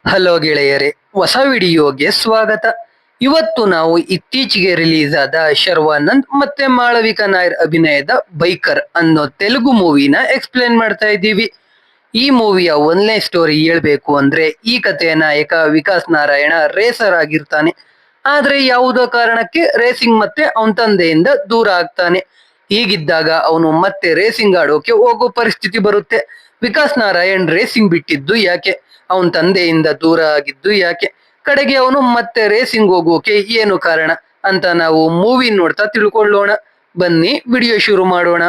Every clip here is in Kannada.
ಹಲೋ ಗೆಳೆಯರೇ, ಹೊಸ ವಿಡಿಯೋಗೆ ಸ್ವಾಗತ. ಇವತ್ತು ನಾವು ಇತ್ತೀಚೆಗೆ ರಿಲೀಸ್ ಆದ ಶರ್ವಾನಂದ್ ಮತ್ತೆ ಮಾಳವಿಕಾ ನಾಯರ್ ಅಭಿನಯದ ಬೈಕರ್ ಅನ್ನೋ ತೆಲುಗು ಮೂವಿನ ಎಕ್ಸ್ಪ್ಲೇನ್ ಮಾಡ್ತಾ ಇದ್ದೀವಿ. ಈ ಮೂವಿಯ ಒಂದನೇ ಸ್ಟೋರಿ ಹೇಳ್ಬೇಕು ಅಂದ್ರೆ, ಈ ಕಥೆಯ ನಾಯಕ ವಿಕಾಸ್ ನಾರಾಯಣ ರೇಸರ್ ಆಗಿರ್ತಾನೆ. ಆದ್ರೆ ಯಾವುದೋ ಕಾರಣಕ್ಕೆ ರೇಸಿಂಗ್ ಮತ್ತೆ ಅವನ ತಂದೆಯಿಂದ ದೂರ ಆಗ್ತಾನೆ. ಹೀಗಿದ್ದಾಗ ಅವನು ಮತ್ತೆ ರೇಸಿಂಗ್ ಆಡೋಕೆ ಹೋಗೋ ಪರಿಸ್ಥಿತಿ ಬರುತ್ತೆ. ವಿಕಾಸ್ ನಾರಾಯಣ್ ರೇಸಿಂಗ್ ಬಿಟ್ಟಿದ್ದು ಯಾಕೆ, ಅವನ ತಂದೆಯಿಂದ ದೂರ ಆಗಿದ್ದು ಯಾಕೆ, ಕಡೆಗೆ ಅವನು ಮತ್ತೆ ರೇಸಿಂಗ್ ಹೋಗೋಕೆ ಏನು ಕಾರಣ ಅಂತ ನಾವು ಮೂವಿ ನೋಡ್ತಾ ತಿಳ್ಕೊಳ್ಳೋಣ. ಬನ್ನಿ ವಿಡಿಯೋ ಶುರು ಮಾಡೋಣ.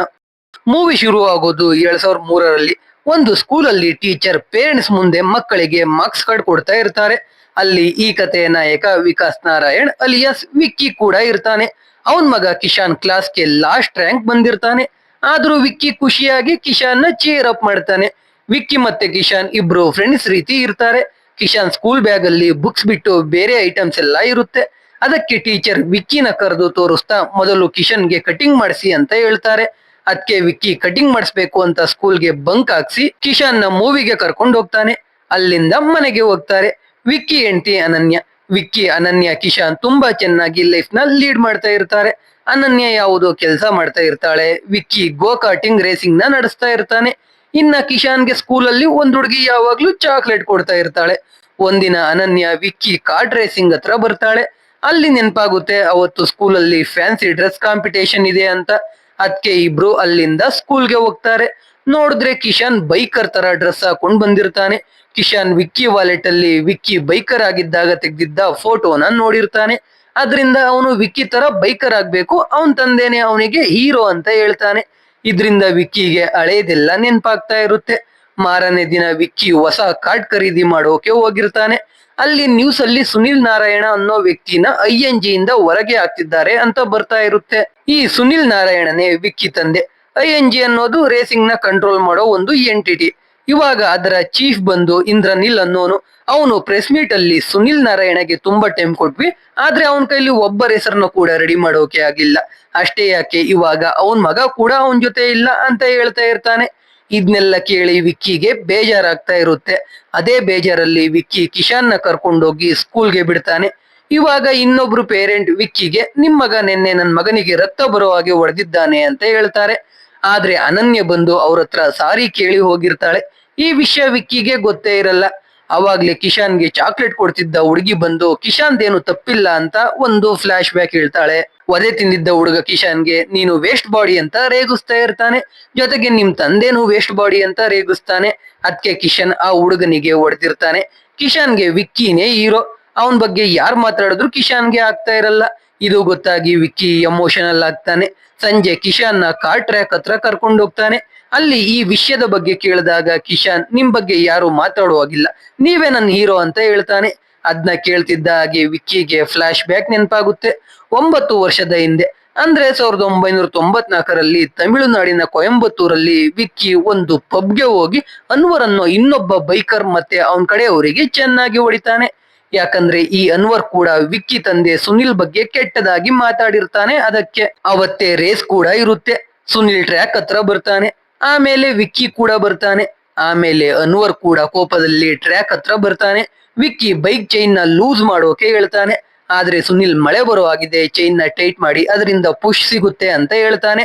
ಮೂವಿ ಶುರು ಆಗೋದು 2003ರಲ್ಲಿ. ಒಂದು ಸ್ಕೂಲಲ್ಲಿ ಟೀಚರ್ ಪೇರೆಂಟ್ಸ್ ಮುಂದೆ ಮಕ್ಕಳಿಗೆ ಮಾರ್ಕ್ಸ್ ಕಾರ್ಡ್ ಕೊಡ್ತಾ ಇರ್ತಾರೆ. ಅಲ್ಲಿ ಈ ಕಥೆಯ ನಾಯಕ ವಿಕಾಸ್ ನಾರಾಯಣ್ ಅಲಿಯಾಸ್ ವಿಕ್ಕಿ ಕೂಡ ಇರ್ತಾನೆ. ಅವನ್ ಮಗ ಕಿಶಾನ್ ಕ್ಲಾಸ್ಗೆ ಲಾಸ್ಟ್ ರ್ಯಾಂಕ್ ಬಂದಿರ್ತಾನೆ. ಆದ್ರೂ ವಿಕ್ಕಿ ಖುಷಿಯಾಗಿ ಕಿಶಾನ್ ನ ಚೇರ್ ಅಪ್ ಮಾಡ್ತಾನೆ. ವಿಕ್ಕಿ ಮತ್ತೆ ಕಿಶಾನ್ ಇಬ್ರು ಫ್ರೆಂಡ್ಸ್ ರೀತಿ ಇರ್ತಾರೆ. ಕಿಶಾನ್ ಸ್ಕೂಲ್ ಬ್ಯಾಗ್ ಅಲ್ಲಿ ಬುಕ್ಸ್ ಬಿಟ್ಟು ಬೇರೆ ಐಟಮ್ಸ್ ಎಲ್ಲ ಇರುತ್ತೆ. ಅದಕ್ಕೆ ಟೀಚರ್ ವಿಕ್ಕಿನ ಕರೆದು ತೋರಿಸ್ತಾ ಮೊದಲು ಕಿಶನ್ಗೆ ಕಟಿಂಗ್ ಮಾಡಿಸಿ ಅಂತ ಹೇಳ್ತಾರೆ. ಅದಕ್ಕೆ ವಿಕ್ಕಿ ಕಟಿಂಗ್ ಮಾಡಿಸ್ಬೇಕು ಅಂತ ಸ್ಕೂಲ್ಗೆ ಬಂಕ್ ಹಾಕ್ಸಿ ಕಿಶಾನ್ ನ ಮೂವಿಗೆ ಕರ್ಕೊಂಡು ಹೋಗ್ತಾನೆ. ಅಲ್ಲಿಂದ ಮನೆಗೆ ಹೋಗ್ತಾರೆ. ವಿಕ್ಕಿ ಹೆಂಡತಿ ಅನನ್ಯ. ವಿಕ್ಕಿ, ಅನನ್ಯ, ಕಿಶಾನ್ ತುಂಬಾ ಚೆನ್ನಾಗಿ ಲೈಫ್ ನ ಲೀಡ್ ಮಾಡ್ತಾ ಇರ್ತಾರೆ. ಅನನ್ಯ ಯಾವುದೋ ಕೆಲಸ ಮಾಡ್ತಾ ಇರ್ತಾಳೆ. ವಿಕ್ಕಿ ಗೋ ಕಾರ್ಟಿಂಗ್ ರೇಸಿಂಗ್ ನ ನಡೆಸ್ತಾ ಇರ್ತಾನೆ. ಇನ್ನ ಕಿಶಾನ್ಗೆ ಸ್ಕೂಲಲ್ಲಿ ಒಂದ್ ಹುಡುಗಿ ಯಾವಾಗ್ಲೂ ಚಾಕ್ಲೇಟ್ ಕೊಡ್ತಾ ಇರ್ತಾಳೆ. ಒಂದಿನ ಅನನ್ಯ ವಿಕ್ಕಿ ಕಾರ್ಟ್ ರೇಸಿಂಗ್ ಹತ್ರ ಬರ್ತಾಳೆ. ಅಲ್ಲಿ ನೆನಪಾಗುತ್ತೆ ಅವತ್ತು ಸ್ಕೂಲಲ್ಲಿ ಫ್ಯಾನ್ಸಿ ಡ್ರೆಸ್ ಕಾಂಪಿಟೇಷನ್ ಇದೆ ಅಂತ. ಅದಕ್ಕೆ ಇಬ್ರು ಅಲ್ಲಿಂದ ಸ್ಕೂಲ್ಗೆ ಹೋಗ್ತಾರೆ. ನೋಡಿದ್ರೆ ಕಿಶಾನ್ ಬೈಕರ್ ತರ ಡ್ರೆಸ್ ಹಾಕೊಂಡ್ ಬಂದಿರ್ತಾನೆ. ಕಿಶಾನ್ ವಿಕ್ಕಿ ವಾಲೆಟ್ ಅಲ್ಲಿ ವಿಕ್ಕಿ ಬೈಕರ್ ಆಗಿದ್ದಾಗ ತೆಗ್ದಿದ್ದ ಫೋಟೋನ ನೋಡಿರ್ತಾನೆ. ಅದ್ರಿಂದ ಅವನು ವಿಕ್ಕಿ ತರ ಬೈಕರ್ ಆಗ್ಬೇಕು, ಅವನ್ ತಂದೆನೆ ಅವನಿಗೆ ಹೀರೋ ಅಂತ ಹೇಳ್ತಾನೆ. ಇದ್ರಿಂದ ವಿಕ್ಕಿಗೆ ಹಳೇದೆಲ್ಲ ನೆನ್ಪಾಗ್ತಾ ಇರುತ್ತೆ. ಮಾರನೇ ದಿನ ವಿಕ್ಕಿ ಹೊಸ ಕಾರ್ಡ್ ಖರೀದಿ ಮಾಡೋಕೆ ಹೋಗಿರ್ತಾನೆ. ಅಲ್ಲಿ ನ್ಯೂಸ್ ಅಲ್ಲಿ ಸುನಿಲ್ ನಾರಾಯಣ ಅನ್ನೋ ವ್ಯಕ್ತಿನ ING ಇಂದ ಹೊರಗೆ ಹಾಕ್ತಿದ್ದಾರೆ ಅಂತ ಬರ್ತಾ ಇರುತ್ತೆ. ಈ ಸುನಿಲ್ ನಾರಾಯಣನೇ ವಿಕ್ಕಿ ತಂದೆ. ING ಅನ್ನೋದು ರೇಸಿಂಗ್ ನ ಕಂಟ್ರೋಲ್ ಮಾಡೋ ಒಂದು ಎಂಟಿಟಿ. ಇವಾಗ ಅದರ ಚೀಫ್ ಬಂದು ಇಂದ್ರನಿಲ್ ಅನ್ನೋನು. ಅವನು ಪ್ರೆಸ್ ಮೀಟ್ ಅಲ್ಲಿ ಸುನಿಲ್ ನಾರಾಯಣಗೆ ತುಂಬಾ ಟೈಮ್ ಕೊಟ್ವಿ, ಆದ್ರೆ ಅವನ ಕೈಲಿ ಒಬ್ಬ ರೇಸರ್ನ ಕೂಡ ರೆಡಿ ಮಾಡೋಕೆ ಆಗಿಲ್ಲ. ಅಷ್ಟೇ ಯಾಕೆ, ಇವಾಗ ಅವನ್ ಮಗ ಕೂಡ ಅವನ್ ಜೊತೆ ಇಲ್ಲ ಅಂತ ಹೇಳ್ತಾ ಇರ್ತಾನೆ. ಇದನ್ನೆಲ್ಲ ಕೇಳಿ ವಿಕ್ಕಿಗೆ ಬೇಜಾರಾಗ್ತಾ ಇರುತ್ತೆ. ಅದೇ ಬೇಜಾರಲ್ಲಿ ವಿಕ್ಕಿ ಕಿಶಾನ್ ನ ಕರ್ಕೊಂಡೋಗಿ ಸ್ಕೂಲ್ಗೆ ಬಿಡ್ತಾನೆ. ಇವಾಗ ಇನ್ನೊಬ್ರು ಪೇರೆಂಟ್ ವಿಕ್ಕಿಗೆ, ನಿಮ್ ಮಗ ನಿನ್ನೆ ನನ್ ಮಗನಿಗೆ ರಕ್ತ ಬರೋ ಹಾಗೆ ಹೊಡೆದಿದ್ದಾನೆ ಅಂತ ಹೇಳ್ತಾರೆ. ಆದ್ರೆ ಅನನ್ಯ ಬಂದು ಅವ್ರ ಹತ್ರ ಸಾರಿ ಕೇಳಿ ಹೋಗಿರ್ತಾಳೆ. ಈ ವಿಷಯ ವಿಕ್ಕಿಗೆ ಗೊತ್ತೇ ಇರಲ್ಲ. ಅವಾಗ್ಲೇ ಕಿಶಾನ್ಗೆ ಚಾಕ್ಲೇಟ್ ಕೊಡ್ತಿದ್ದ ಹುಡುಗಿ ಬಂದು ಕಿಶಾನ್ದೇನು ತಪ್ಪಿಲ್ಲ ಅಂತ ಒಂದು ಫ್ಲಾಶ್ ಬ್ಯಾಕ್ ಹೇಳ್ತಾಳೆ. ಒದೆ ತಿಂದಿದ್ದ ಹುಡುಗ ಕಿಶಾನ್ಗೆ ನೀನು ವೇಸ್ಟ್ ಬಾಡಿ ಅಂತ ರೇಗಿಸ್ತಾ ಇರ್ತಾನೆ. ಜೊತೆಗೆ ನಿಮ್ ತಂದೆನು ವೇಸ್ಟ್ ಬಾಡಿ ಅಂತ ರೇಗಿಸ್ತಾನೆ. ಅದಕ್ಕೆ ಕಿಶನ್ ಆ ಹುಡುಗನಿಗೆ ಹೊಡೆದಿರ್ತಾನೆ. ಕಿಶಾನ್ಗೆ ವಿಕ್ಕಿನೇ ಹೀರೋ. ಅವನ್ ಬಗ್ಗೆ ಯಾರು ಮಾತಾಡಿದ್ರು ಕಿಶಾನ್ಗೆ ಆಗ್ತಾ ಇರಲ್ಲ. ಇದು ಗೊತ್ತಾಗಿ ವಿಕ್ಕಿ ಎಮೋಷನಲ್ ಆಗ್ತಾನೆ. ಸಂಜೆ ಕಿಶಾನ್ ನ ಕಾರ್ ಟ್ರ್ಯಾಕ್ ಹತ್ರ ಕರ್ಕೊಂಡು ಹೋಗ್ತಾನೆ. ಅಲ್ಲಿ ಈ ವಿಷಯದ ಬಗ್ಗೆ ಕೇಳಿದಾಗ ಕಿಶಾನ್, ನಿಮ್ ಬಗ್ಗೆ ಯಾರು ಮಾತಾಡುವಾಗಿಲ್ಲ, ನೀವೇ ನನ್ನ ಹೀರೋ ಅಂತ ಹೇಳ್ತಾನೆ. ಅದನ್ನ ಕೇಳ್ತಿದ್ದ ಹಾಗೆ ವಿಕ್ಕಿಗೆ ಫ್ಲಾಶ್ ಬ್ಯಾಕ್ ನೆನಪಾಗುತ್ತೆ. 9 ವರ್ಷದ ಹಿಂದೆ, ಅಂದ್ರೆ 1994ರಲ್ಲಿ ತಮಿಳುನಾಡಿನ ಕೊಯಂಬತ್ತೂರಲ್ಲಿ ವಿಕ್ಕಿ ಒಂದು ಪಬ್ಗೆ ಹೋಗಿ ಅನ್ವರ್ ಅನ್ನೋ ಇನ್ನೊಬ್ಬ ಬೈಕರ್ ಮತ್ತೆ ಅವನ್ ಕಡೆಯವರಿಗೆ ಚೆನ್ನಾಗಿ ಹೊಡಿತಾನೆ. ಯಾಕಂದ್ರೆ ಈ ಅನ್ವರ್ ಕೂಡ ವಿಕ್ಕಿ ತಂದೆ ಸುನಿಲ್ ಬಗ್ಗೆ ಕೆಟ್ಟದಾಗಿ ಮಾತಾಡಿರ್ತಾನೆ. ಅದಕ್ಕೆ ಅವತ್ತೇ ರೇಸ್ ಕೂಡ ಇರುತ್ತೆ. ಸುನಿಲ್ ಟ್ರ್ಯಾಕ್ ಹತ್ರ ಬರ್ತಾನೆ. ಆಮೇಲೆ ವಿಕ್ಕಿ ಕೂಡ ಬರ್ತಾನೆ. ಆಮೇಲೆ ಅನ್ವರ್ ಕೂಡ ಕೋಪದಲ್ಲಿ ಟ್ರ್ಯಾಕ್ ಹತ್ರ ಬರ್ತಾನೆ. ವಿಕ್ಕಿ ಬೈಕ್ ಚೈನ್ ನ ಲೂಸ್ ಮಾಡೋಕೆ ಹೇಳ್ತಾನೆ. ಆದ್ರೆ ಸುನಿಲ್ ಮಳೆ ಬರೋ ಆಗಿದೆ, ಚೈನ್ ನ ಟೈಟ್ ಮಾಡಿ ಅದರಿಂದ ಪುಷ್ ಸಿಗುತ್ತೆ ಅಂತ ಹೇಳ್ತಾನೆ.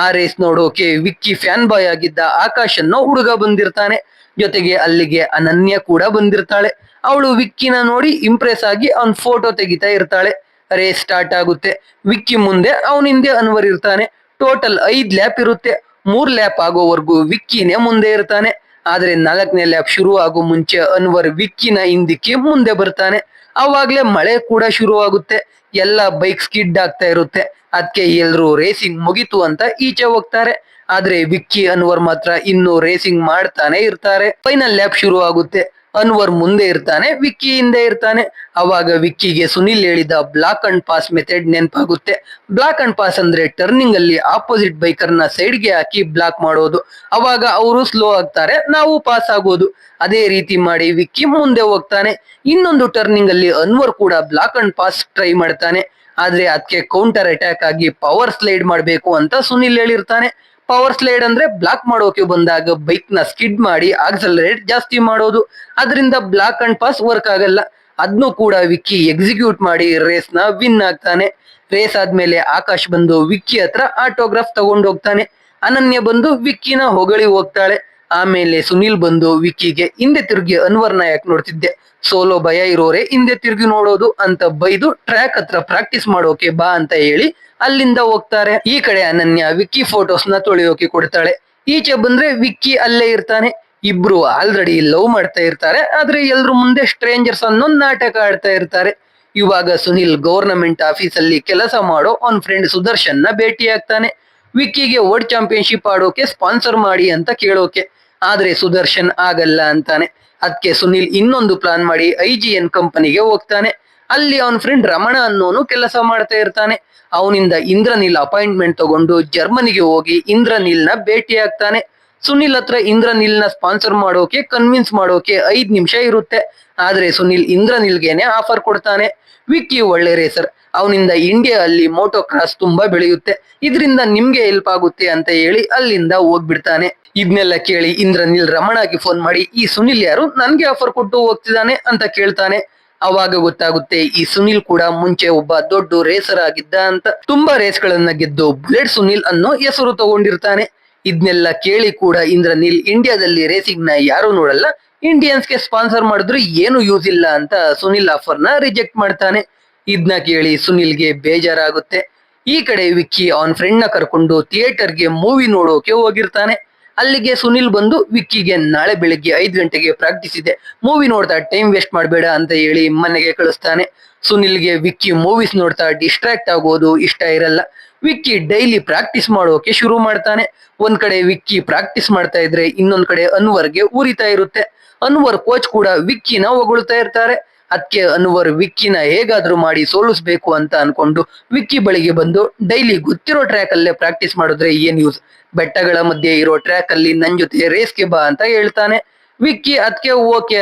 ಆ ರೇಸ್ ನೋಡೋಕೆ ವಿಕ್ಕಿ ಫ್ಯಾನ್ ಬಾಯ್ ಆಗಿದ್ದ ಆಕಾಶ್ ಅನ್ನೋ ಹುಡುಗ ಬಂದಿರ್ತಾನೆ. ಜೊತೆಗೆ ಅಲ್ಲಿಗೆ ಅನನ್ಯ ಕೂಡ ಬಂದಿರ್ತಾಳೆ. ಅವಳು ವಿಕ್ಕಿನ ನೋಡಿ ಇಂಪ್ರೆಸ್ ಆಗಿ ಅವನ್ ಫೋಟೋ ತೆಗಿತಾ ಇರ್ತಾಳೆ. ರೇಸ್ ಸ್ಟಾರ್ಟ್ ಆಗುತ್ತೆ. ವಿಕ್ಕಿ ಮುಂದೆ ಅವನ ಹಿಂದೆ ಅನ್ವರ್ ಇರ್ತಾನೆ. ಟೋಟಲ್ 5 ಲ್ಯಾಪ್ ಇರುತ್ತೆ. 3 ಲ್ಯಾಪ್ ಆಗೋವರೆಗೂ ವಿಕ್ಕಿನೇ ಮುಂದೆ ಇರ್ತಾನೆ. ಆದ್ರೆ 4ನೇ ಲ್ಯಾಪ್ ಶುರು ಆಗೋ ಮುಂಚೆ ಅನ್ವರ್ ವಿಕ್ಕಿನ ಹಿಂದಿಕ್ಕಿ ಮುಂದೆ ಬರ್ತಾನೆ. ಅವಾಗ್ಲೇ ಮಳೆ ಕೂಡ ಶುರು ಆಗುತ್ತೆ. ಎಲ್ಲ ಬೈಕ್ ಸ್ಕಿಡ್ ಆಗ್ತಾ ಇರುತ್ತೆ. ಅದಕ್ಕೆ ಎಲ್ರು ರೇಸಿಂಗ್ ಮುಗಿತು ಅಂತ ಈಚೆ ಹೋಗ್ತಾರೆ. ಆದ್ರೆ ವಿಕ್ಕಿ ಅನ್ವರ್ ಮಾತ್ರ ಇನ್ನೂ ರೇಸಿಂಗ್ ಮಾಡ್ತಾನೆ ಇರ್ತಾರೆ. ಫೈನಲ್ ಲ್ಯಾಪ್ ಶುರು ಆಗುತ್ತೆ. ಅನ್ವರ್ ಮುಂದೆ ಇರ್ತಾನೆ, ವಿಕ್ಕಿ ಹಿಂದೆ ಇರ್ತಾನೆ. ಅವಾಗ ವಿಕ್ಕಿಗೆ ಸುನಿಲ್ ಹೇಳಿದ ಬ್ಲಾಕ್ ಅಂಡ್ ಪಾಸ್ ಮೆಥಡ್ ನೆನಪಾಗುತ್ತೆ. ಬ್ಲಾಕ್ ಅಂಡ್ ಪಾಸ್ ಅಂದ್ರೆ ಟರ್ನಿಂಗ್ ಅಲ್ಲಿ ಆಪೋಸಿಟ್ ಬೈಕರ್ ನ ಸೈಡ್ ಗೆ ಹಾಕಿ ಬ್ಲಾಕ್ ಮಾಡೋದು. ಅವಾಗ ಅವರು ಸ್ಲೋ ಆಗ್ತಾರೆ, ನಾವು ಪಾಸ್ ಆಗೋದು. ಅದೇ ರೀತಿ ಮಾಡಿ ವಿಕ್ಕಿ ಮುಂದೆ ಹೋಗ್ತಾನೆ. ಇನ್ನೊಂದು ಟರ್ನಿಂಗ್ ಅಲ್ಲಿ ಅನ್ವರ್ ಕೂಡ ಬ್ಲಾಕ್ ಅಂಡ್ ಪಾಸ್ ಟ್ರೈ ಮಾಡ್ತಾನೆ. ಆದ್ರೆ ಅದಕ್ಕೆ ಕೌಂಟರ್ ಅಟ್ಯಾಕ್ ಆಗಿ ಪವರ್ ಸ್ಲೈಡ್ ಮಾಡ್ಬೇಕು ಅಂತ ಸುನಿಲ್ ಹೇಳಿರ್ತಾನೆ. ಪವರ್ ಸ್ಲೈಡ್ ಅಂದ್ರೆ ಬ್ಲಾಕ್ ಮಾಡೋಕೆ ಬಂದಾಗ ಬೈಕ್ ನ ಸ್ಕಿಡ್ ಮಾಡಿ ಆಕ್ಸಲರೇಟ್ ಜಾಸ್ತಿ ಮಾಡೋದು, ಅದರಿಂದ ಬ್ಲಾಕ್ ಅಂಡ್ ಪಾಸ್ ವರ್ಕ್ ಆಗಲ್ಲ. ಅದನ್ನು ಕೂಡ ವಿಕ್ಕಿ ಎಕ್ಸಿಕ್ಯೂಟ್ ಮಾಡಿ ರೇಸ್ ನ ವಿನ್ ಆಗ್ತಾನೆ. ರೇಸ್ ಆದ್ಮೇಲೆ ಆಕಾಶ್ ಬಂದು ವಿಕ್ಕಿ ಹತ್ರ ಆಟೋಗ್ರಾಫ್ ತಗೊಂಡು ಹೋಗ್ತಾನೆ. ಅನನ್ಯ ಬಂದು ವಿಕ್ಕಿನ ಹೊಗಳಿ ಹೋಗ್ತಾಳೆ. ಆಮೇಲೆ ಸುನಿಲ್ ಬಂದು ವಿಕ್ಕಿಗೆ ಹಿಂದೆ ತಿರುಗಿ ಅನ್ವರ್ನ ಯಾಕೆ ನೋಡ್ತಿದ್ದೆ, ಸೋಲೋ ಭಯ ಇರೋರೆ ಹಿಂದೆ ತಿರುಗಿ ನೋಡೋದು ಅಂತ ಬೈದು ಟ್ರ್ಯಾಕ್ ಹತ್ರ ಪ್ರಾಕ್ಟೀಸ್ ಮಾಡೋಕೆ ಬಾ ಅಂತ ಹೇಳಿ ಅಲ್ಲಿಂದ ಹೋಗ್ತಾರೆ. ಈ ಕಡೆ ಅನನ್ಯ ವಿಕ್ಕಿ ಫೋಟೋಸ್ ನ ತೊಳೆಯೋಕೆ ಕೊಡ್ತಾಳೆ. ಈಚೆ ಬಂದ್ರೆ ವಿಕ್ಕಿ ಅಲ್ಲೇ ಇರ್ತಾನೆ. ಇಬ್ರು ಆಲ್ರೆಡಿ ಲವ್ ಮಾಡ್ತಾ ಇರ್ತಾರೆ, ಆದ್ರೆ ಎಲ್ರ ಮುಂದೆ ಸ್ಟ್ರೇಂಜರ್ಸ್ ಅನ್ನೋ ನಾಟಕ ಆಡ್ತಾ ಇರ್ತಾರೆ. ಇವಾಗ ಸುನಿಲ್ ಗವರ್ನಮೆಂಟ್ ಆಫೀಸ್ ಅಲ್ಲಿ ಕೆಲಸ ಮಾಡೋ ಅವನ್ ಫ್ರೆಂಡ್ ಸುದರ್ಶನ್ ನ ಭೇಟಿ ಆಗ್ತಾನೆ. ವಿಕ್ಕಿಗೆ ವರ್ಲ್ಡ್ ಚಾಂಪಿಯನ್ಶಿಪ್ ಆಡೋಕೆ ಸ್ಪಾನ್ಸರ್ ಮಾಡಿ ಅಂತ ಕೇಳೋಕೆ, ಆದ್ರೆ ಸುದರ್ಶನ್ ಆಗಲ್ಲ ಅಂತಾನೆ. ಅದಕ್ಕೆ ಸುನಿಲ್ ಇನ್ನೊಂದು ಪ್ಲಾನ್ ಮಾಡಿ IGN ಕಂಪನಿಗೆ ಹೋಗ್ತಾನೆ. ಅಲ್ಲಿ ಅವನ್ ಫ್ರೆಂಡ್ ರಮಣ ಅನ್ನೋನು ಕೆಲಸ ಮಾಡ್ತಾ ಇರ್ತಾನೆ. ಅವನಿಂದ ಇಂದ್ರನಿಲ್ ಅಪಾಯಿಂಟ್ಮೆಂಟ್ ತಗೊಂಡು ಜರ್ಮನಿಗೆ ಹೋಗಿ ಇಂದ್ರನಿಲ್ ನ ಭೇಟಿ ಆಗ್ತಾನೆ. ಸುನಿಲ್ ಹತ್ರ ಇಂದ್ರನಿಲ್ ನ ಸ್ಪಾನ್ಸರ್ ಮಾಡೋಕೆ ಕನ್ವಿನ್ಸ್ ಮಾಡೋಕೆ 5 ನಿಮಿಷ ಇರುತ್ತೆ, ಆದ್ರೆ ಸುನಿಲ್ ಇಂದ್ರನಿಲ್ಗೆನೆ ಆಫರ್ ಕೊಡ್ತಾನೆ. ವಿಕ್ಕಿ ಒಳ್ಳೆ ರೇಸರ್, ಅವನಿಂದ ಇಂಡಿಯಾ ಅಲ್ಲಿ ಮೋಟೋ ಕ್ರಾಸ್ ತುಂಬಾ ಬೆಳೆಯುತ್ತೆ, ಇದರಿಂದ ನಿಮ್ಗೆ ಹೆಲ್ಪ್ ಆಗುತ್ತೆ ಅಂತ ಹೇಳಿ ಅಲ್ಲಿಂದ ಹೋಗ್ಬಿಡ್ತಾನೆ. ಇದನ್ನೆಲ್ಲ ಕೇಳಿ ಇಂದ್ರನಿಲ್ ರಮಣಾಗಿ ಫೋನ್ ಮಾಡಿ ಈ ಸುನಿಲ್ ಯಾರು ನನ್ಗೆ ಆಫರ್ ಕೊಟ್ಟು ಹೋಗ್ತಿದ್ದಾನೆ ಅಂತ ಕೇಳ್ತಾನೆ. ಅವಾಗ ಗೊತ್ತಾಗುತ್ತೆ ಈ ಸುನಿಲ್ ಕೂಡ ಮುಂಚೆ ಒಬ್ಬ ದೊಡ್ಡ ರೇಸರ್ ಆಗಿದ್ದ ಅಂತ. ತುಂಬಾ ರೇಸ್ ಗಳನ್ನ ಗೆದ್ದು ಬುಲೆಟ್ ಸುನಿಲ್ ಅನ್ನೋ ಹೆಸರು ತಗೊಂಡಿರ್ತಾನೆ. ಇದನ್ನೆಲ್ಲ ಕೇಳಿ ಕೂಡ ಇಂದ್ರನಿಲ್ ಇಂಡಿಯಾದಲ್ಲಿ ರೇಸಿಂಗ್ ನ ಯಾರು ನೋಡಲ್ಲ, ಇಂಡಿಯನ್ಸ್ ಗೆ ಸ್ಪಾನ್ಸರ್ ಮಾಡಿದ್ರು ಏನು ಯೂಸ್ ಇಲ್ಲ ಅಂತ ಸುನಿಲ್ ಆಫರ್ ನ ರಿಜೆಕ್ಟ್ ಮಾಡ್ತಾನೆ. ಇದನ್ನ ಕೇಳಿ ಸುನಿಲ್ಗೆ ಬೇಜಾರಾಗುತ್ತೆ. ಈ ಕಡೆ ವಿಕ್ಕಿ ಅವನ್ ಫ್ರೆಂಡ್ ನ ಕರ್ಕೊಂಡು ಥಿಯೇಟರ್ಗೆ ಮೂವಿ ನೋಡೋಕೆ ಹೋಗಿರ್ತಾನೆ. ಅಲ್ಲಿಗೆ ಸುನಿಲ್ ಬಂದು ವಿಕ್ಕಿಗೆ ನಾಳೆ ಬೆಳಿಗ್ಗೆ 5 ಗಂಟೆಗೆ ಪ್ರಾಕ್ಟೀಸ್ ಇದೆ, ಮೂವಿ ನೋಡ್ತಾ ಟೈಮ್ ವೇಸ್ಟ್ ಮಾಡಬೇಡ ಅಂತ ಹೇಳಿ ಮನೆಗೆ ಕಳಿಸ್ತಾನೆ. ಸುನಿಲ್ಗೆ ವಿಕ್ಕಿ ಮೂವೀಸ್ ನೋಡ್ತಾ ಡಿಸ್ಟ್ರಾಕ್ಟ್ ಆಗೋದು ಇಷ್ಟ ಇರಲ್ಲ. ವಿಕ್ಕಿ ಡೈಲಿ ಪ್ರಾಕ್ಟೀಸ್ ಮಾಡೋಕೆ ಶುರು ಮಾಡ್ತಾನೆ. ಒಂದ್ ಕಡೆ ವಿಕ್ಕಿ ಪ್ರಾಕ್ಟೀಸ್ ಮಾಡ್ತಾ ಇದ್ರೆ ಇನ್ನೊಂದ್ ಕಡೆ ಅನ್ವರ್ಗೆ ಉರಿತಾ ಇರುತ್ತೆ. ಅನ್ವರ್ ಕೋಚ್ ಕೂಡ ವಿಕ್ಕಿನ ಹೊಗಳ್ತಾ ಇರ್ತಾರೆ. ಅದಕ್ಕೆ ಅನ್ವರ್ ವಿಕ್ಕಿನ ಹೇಗಾದ್ರೂ ಮಾಡಿ ಸೋಲಿಸ್ಬೇಕು ಅಂತ ಅನ್ಕೊಂಡು ವಿಕ್ಕಿ ಬಳಿಗೆ ಬಂದು ಡೈಲಿ ಗೊತ್ತಿರೋ ಟ್ರ್ಯಾಕ್ ಅಲ್ಲೇ ಪ್ರಾಕ್ಟೀಸ್ ಮಾಡಿದ್ರೆ ಏನ್ ಯೂಸ್, ಬೆಟ್ಟಗಳ ಮಧ್ಯೆ ಇರೋ ಟ್ರ್ಯಾಕ್ ಅಲ್ಲಿ ನನ್ ಜೊತೆ ರೇಸ್ಗೆ ಬಾ ಅಂತ ಹೇಳ್ತಾನೆ. ವಿಕ್ಕಿ ಅದಕ್ಕೆ ಓಕೆ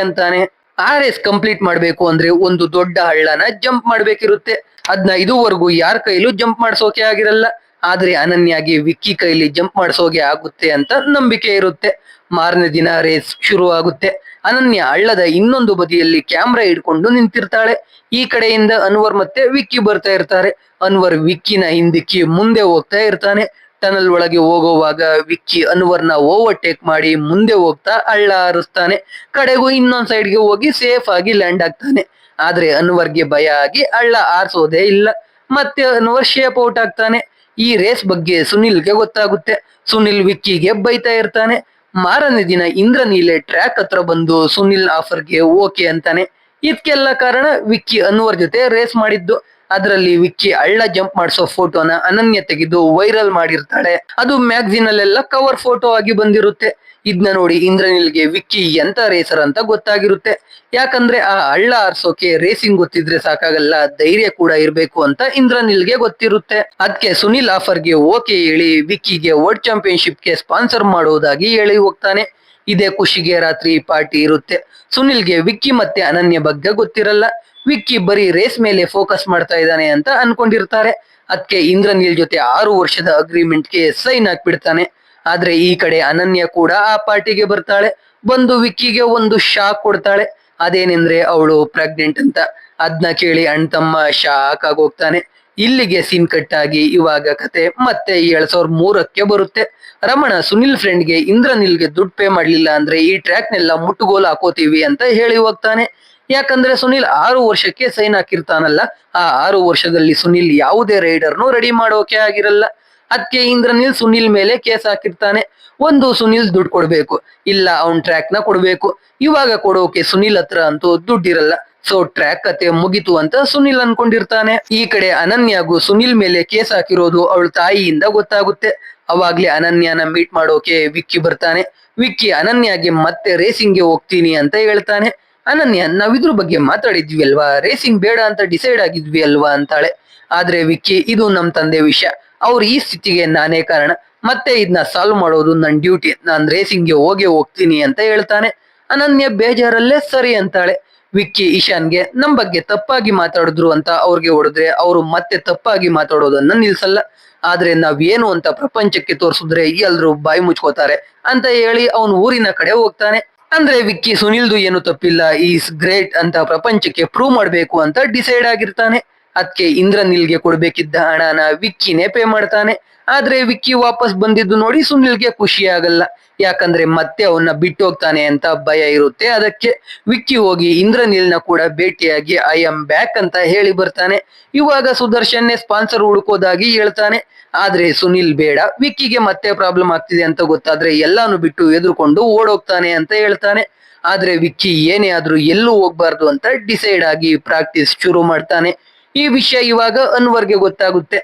ಅಂತಾನೆ. ಆ ರೇಸ್ ಕಂಪ್ಲೀಟ್ ಮಾಡ್ಬೇಕು ಅಂದ್ರೆ ಒಂದು ದೊಡ್ಡ ಹಳ್ಳನ ಜಂಪ್ ಮಾಡ್ಬೇಕಿರುತ್ತೆ. ಅದನ್ನ ಇದುವರೆಗೂ ಯಾರ ಕೈಲೂ ಜಂಪ್ ಮಾಡ್ಸೋಕೆ ಆಗಿರಲ್ಲ, ಆದ್ರೆ ಅನನ್ಯಾಗಿ ವಿಕ್ಕಿ ಕೈಲಿ ಜಂಪ್ ಮಾಡ್ಸೋಕೆ ಆಗುತ್ತೆ ಅಂತ ನಂಬಿಕೆ ಇರುತ್ತೆ. ಮಾರನೇ ದಿನ ರೇಸ್ ಶುರು ಆಗುತ್ತೆ. ಅನನ್ಯ ಹಳ್ಳದ ಇನ್ನೊಂದು ಬದಿಯಲ್ಲಿ ಕ್ಯಾಮ್ರಾ ಹಿಡ್ಕೊಂಡು ನಿಂತಿರ್ತಾಳೆ. ಈ ಕಡೆಯಿಂದ ಅನ್ವರ್ ಮತ್ತೆ ವಿಕ್ಕಿ ಬರ್ತಾ ಇರ್ತಾರೆ. ಅನ್ವರ್ ವಿಕ್ಕಿನ ಹಿಂದಿಕ್ಕಿ ಮುಂದೆ ಹೋಗ್ತಾ ಇರ್ತಾನೆ. ಟನಲ್ ಒಳಗೆ ಹೋಗುವಾಗ ವಿಕ್ಕಿ ಅನ್ವರ್ನ ಓವರ್ಟೇಕ್ ಮಾಡಿ ಮುಂದೆ ಹೋಗ್ತಾ ಹಳ್ಳ ಹಾರಿಸ್ತಾನೆ. ಕಡೆಗೂ ಇನ್ನೊಂದ್ ಸೈಡ್ಗೆ ಹೋಗಿ ಸೇಫ್ ಆಗಿ ಲ್ಯಾಂಡ್ ಆಗ್ತಾನೆ. ಆದ್ರೆ ಅನ್ವರ್ಗೆ ಭಯ ಆಗಿ ಹಳ್ಳ ಹಾರಿಸೋದೇ ಇಲ್ಲ. ಮತ್ತೆ ಅನ್ವರ್ ಶೇಪ್ ಔಟ್ ಆಗ್ತಾನೆ. ಈ ರೇಸ್ ಬಗ್ಗೆ ಸುನಿಲ್ಗೆ ಗೊತ್ತಾಗುತ್ತೆ. ಸುನಿಲ್ ವಿಕ್ಕಿಗೆ ಬೈತಾ ಇರ್ತಾನೆ. ಮಾರನೇ ದಿನ ಇಂದ್ರನೀಲೆ ಟ್ರ್ಯಾಕ್ ಹತ್ರ ಬಂದು ಸುನಿಲ್ ಆಫರ್ಗೆ ಓಕೆ ಅಂತಾನೆ. ಇದಕ್ಕೆಲ್ಲ ಕಾರಣ ವಿಕ್ಕಿ ಅನ್ವರ್ ಜೊತೆ ರೇಸ್ ಮಾಡಿದ್ದು. ಅದರಲ್ಲಿ ವಿಕ್ಕಿ ಹಳ್ಳ ಜಂಪ್ ಮಾಡಿಸೋ ಫೋಟೋನ ಅನನ್ಯ ತೆಗೆದು ವೈರಲ್ ಮಾಡಿರ್ತಾಳೆ. ಅದು ಮ್ಯಾಗಝಿನ್ ಅಲ್ಲೆಲ್ಲ ಕವರ್ ಫೋಟೋ ಆಗಿ ಬಂದಿರುತ್ತೆ. ಇದನ್ನ ನೋಡಿ ಇಂದ್ರನಿಲ್ಗೆ ವಿಕ್ಕಿ ಎಂತ ರೇಸರ್ ಅಂತ ಗೊತ್ತಾಗಿರುತ್ತೆ. ಯಾಕಂದ್ರೆ ಆ ಹಳ್ಳ ಆರ್ಸೋಕೆ ರೇಸಿಂಗ್ ಗೊತ್ತಿದ್ರೆ ಸಾಕಾಗಲ್ಲ, ಧೈರ್ಯ ಕೂಡ ಇರ್ಬೇಕು ಅಂತ ಇಂದ್ರನಿಲ್ಗೆ ಗೊತ್ತಿರುತ್ತೆ. ಅದಕ್ಕೆ ಸುನಿಲ್ ಆಫರ್ಗೆ ಓಕೆ ಹೇಳಿ ವಿಕ್ಕಿಗೆ ವರ್ಲ್ಡ್ ಚಾಂಪಿಯನ್ಶಿಪ್ಗೆ ಸ್ಪಾನ್ಸರ್ ಮಾಡೋದಾಗಿ ಹೇಳಿ ಹೋಗ್ತಾನೆ. ಇದೇ ಖುಷಿಗೆ ರಾತ್ರಿ ಪಾರ್ಟಿ ಇರುತ್ತೆ. ಸುನಿಲ್ಗೆ ವಿಕ್ಕಿ ಮತ್ತೆ ಅನನ್ಯ ಬಗ್ಗೆ ಗೊತ್ತಿರಲ್ಲ. ವಿಕ್ಕಿ ಬರೀ ರೇಸ್ ಮೇಲೆ ಫೋಕಸ್ ಮಾಡ್ತಾ ಇದ್ದಾನೆ ಅಂತ ಅನ್ಕೊಂಡಿರ್ತಾರೆ. ಅದಕ್ಕೆ ಇಂದ್ರನಿಲ್ ಜೊತೆ 6 ವರ್ಷದ ಅಗ್ರಿಮೆಂಟ್ಗೆ ಸೈನ್ ಹಾಕ್ಬಿಡ್ತಾನೆ. ಆದ್ರೆ ಈ ಕಡೆ ಅನನ್ಯ ಕೂಡ ಆ ಪಾರ್ಟಿಗೆ ಬರ್ತಾಳೆ. ಬಂದು ವಿಕ್ಕಿಗೆ ಒಂದು ಶಾಕ್ ಕೊಡ್ತಾಳೆ. ಅದೇನೆಂದ್ರೆ ಅವಳು ಪ್ರೆಗ್ನೆಂಟ್ ಅಂತ. ಅದನ್ನ ಕೇಳಿ ಅಣ್ಣ ತಮ್ಮ ಶಾಕ್ ಆಗೋಗ್ತಾನೆ. ಇಲ್ಲಿಗೆ ಸೀನ್ ಕಟ್ ಆಗಿ ಇವಾಗ ಕತೆ ಮತ್ತೆ 2003ಕ್ಕೆ ಬರುತ್ತೆ. ರಮಣ ಸುನಿಲ್ ಫ್ರೆಂಡ್ಗೆ ಇಂದ್ರನಿಲ್ಗೆ ದುಡ್ಡು ಪೇ ಮಾಡ್ಲಿಲ್ಲ ಅಂದ್ರೆ ಈ ಟ್ರ್ಯಾಕ್ ನೆಲ್ಲ ಮುಟ್ಟುಗೋಲು ಹಾಕೋತೀವಿ ಅಂತ ಹೇಳಿ ಹೋಗ್ತಾನೆ. ಯಾಕಂದ್ರೆ ಸುನಿಲ್ 6 ವರ್ಷಕ್ಕೆ ಸೈನ್ ಹಾಕಿರ್ತಾನಲ್ಲ, ಆ 6 ವರ್ಷದಲ್ಲಿ ಸುನಿಲ್ ಯಾವುದೇ ರೈಡರ್ನು ರೆಡಿ ಮಾಡೋಕೆ ಆಗಿರಲ್ಲ. ಅದಕ್ಕೆ ಇಂದ್ರನಿಲ್ ಸುನಿಲ್ ಮೇಲೆ ಕೇಸ್ ಹಾಕಿರ್ತಾನೆ. ಒಂದು ಸುನಿಲ್ ದುಡ್ಡು ಕೊಡ್ಬೇಕು, ಇಲ್ಲ ಅವನ್ ಟ್ರ್ಯಾಕ್ ನ ಕೊಡ್ಬೇಕು. ಇವಾಗ ಕೊಡೋಕೆ ಸುನಿಲ್ ಹತ್ರ ಅಂತೂ ದುಡ್ಡಿರಲ್ಲ. ಸೊ ಟ್ರ್ಯಾಕ್ ಕತೆ ಮುಗಿತು ಅಂತ ಸುನಿಲ್ ಅನ್ಕೊಂಡಿರ್ತಾನೆ. ಈ ಕಡೆ ಅನನ್ಯಾಗೂ ಸುನಿಲ್ ಮೇಲೆ ಕೇಸ್ ಹಾಕಿರೋದು ಅವಳ ತಾಯಿಯಿಂದ ಗೊತ್ತಾಗುತ್ತೆ. ಅವಾಗ್ಲೇ ಅನನ್ಯನ ಮೀಟ್ ಮಾಡೋಕೆ ವಿಕ್ಕಿ ಬರ್ತಾನೆ. ವಿಕ್ಕಿ ಅನನ್ಯಾಗೆ ಮತ್ತೆ ರೇಸಿಂಗ್ಗೆ ಹೋಗ್ತೀನಿ ಅಂತ ಹೇಳ್ತಾನೆ. ಅನನ್ಯ ನಾವಿದ್ರ ಬಗ್ಗೆ ಮಾತಾಡಿದ್ವಿ ಅಲ್ವಾ, ರೇಸಿಂಗ್ ಬೇಡ ಅಂತ ಡಿಸೈಡ್ ಆಗಿದ್ವಿ ಅಲ್ವಾ ಅಂತಾಳೆ. ಆದ್ರೆ ವಿಕ್ಕಿ ಇದು ನಮ್ ತಂದೆ ವಿಷಯ, ಅವ್ರ ಈ ಸ್ಥಿತಿಗೆ ನಾನೇ ಕಾರಣ, ಮತ್ತೆ ಇದನ್ನ ಸಾಲ್ವ್ ಮಾಡೋದು ನನ್ ಡ್ಯೂಟಿ, ನಾನ್ ರೇಸಿಂಗ್ಗೆ ಹೋಗೇ ಹೋಗ್ತೀನಿ ಅಂತ ಹೇಳ್ತಾನೆ. ಅನನ್ಯ ಬೇಜಾರಲ್ಲೇ ಸರಿ ಅಂತಾಳೆ. ವಿಕ್ಕಿ ಇಶಾನ್ಗೆ ನಮ್ ಬಗ್ಗೆ ತಪ್ಪಾಗಿ ಮಾತಾಡಿದ್ರು ಅಂತ ಅವ್ರಿಗೆ ಹೊಡೆದ್ರೆ ಅವರು ಮತ್ತೆ ತಪ್ಪಾಗಿ ಮಾತಾಡೋದನ್ನ ನಿಲ್ಸಲ್ಲ. ಆದ್ರೆ ನಾವೇನು ಅಂತ ಪ್ರಪಂಚಕ್ಕೆ ತೋರಿಸಿದ್ರೆ ಎಲ್ರು ಬಾಯಿ ಮುಚ್ಕೋತಾರೆ ಅಂತ ಹೇಳಿ ಅವನ್ ಊರಿನ ಕಡೆ ಹೋಗ್ತಾನೆ. ಅಂದ್ರೆ ವಿಕ್ಕಿ ಸುನಿಲ್ದು ಏನು ತಪ್ಪಿಲ್ಲ, ಈಸ್ ಗ್ರೇಟ್ ಅಂತ ಪ್ರಪಂಚಕ್ಕೆ ಪ್ರೂವ್ ಮಾಡ್ಬೇಕು ಅಂತ ಡಿಸೈಡ್ ಆಗಿರ್ತಾನೆ. ಅದಕ್ಕೆ ಇಂದ್ರನಿಲ್ಗೆ ಕೊಡ್ಬೇಕಿದ್ದ ಹಣನ ವಿಕ್ಕಿನೇ ಪೇ ಮಾಡ್ತಾನೆ. ಆದ್ರೆ ವಿಕ್ಕಿ ವಾಪಸ್ ಬಂದಿದ್ದು ನೋಡಿ ಸುನಿಲ್ಗೆ ಖುಷಿ ಆಗಲ್ಲ. ಯಾಕಂದ್ರೆ ಮತ್ತೆ ಅವನ್ನ ಬಿಟ್ಟು ಹೋಗ್ತಾನೆ ಅಂತ ಭಯ ಇರುತ್ತೆ. ಅದಕ್ಕೆ ವಿಕ್ಕಿ ಹೋಗಿ ಇಂದ್ರನಿಲ್ನ ಕೂಡ ಭೇಟಿಯಾಗಿ ಐ ಆಮ್ ಬ್ಯಾಕ್ ಅಂತ ಹೇಳಿ ಬರ್ತಾನೆ. ಇವಾಗ ಸುದರ್ಶನ್ನೇ ಸ್ಪಾನ್ಸರ್ ಹುಡುಕೋದಾಗಿ ಹೇಳ್ತಾನೆ. ಆದ್ರೆ ಸುನಿಲ್ ಬೇಡ, ವಿಕ್ಕಿಗೆ ಮತ್ತೆ ಪ್ರಾಬ್ಲಮ್ ಆಗ್ತಿದೆ ಅಂತ ಗೊತ್ತಾದ್ರೆ ಎಲ್ಲಾನು ಬಿಟ್ಟು ಎದುರ್ಕೊಂಡು ಓಡೋಗ್ತಾನೆ ಅಂತ ಹೇಳ್ತಾನೆ. ಆದ್ರೆ ವಿಕ್ಕಿ ಏನೇ ಆದ್ರೂ ಎಲ್ಲೂ ಹೋಗ್ಬಾರ್ದು ಅಂತ ಡಿಸೈಡ್ ಆಗಿ ಪ್ರಾಕ್ಟೀಸ್ ಶುರು ಮಾಡ್ತಾನೆ. ಈ ವಿಷಯ ಇವಾಗ ಅನ್ವರ್ಗೆ ಗೊತ್ತಾಗುತ್ತೆ.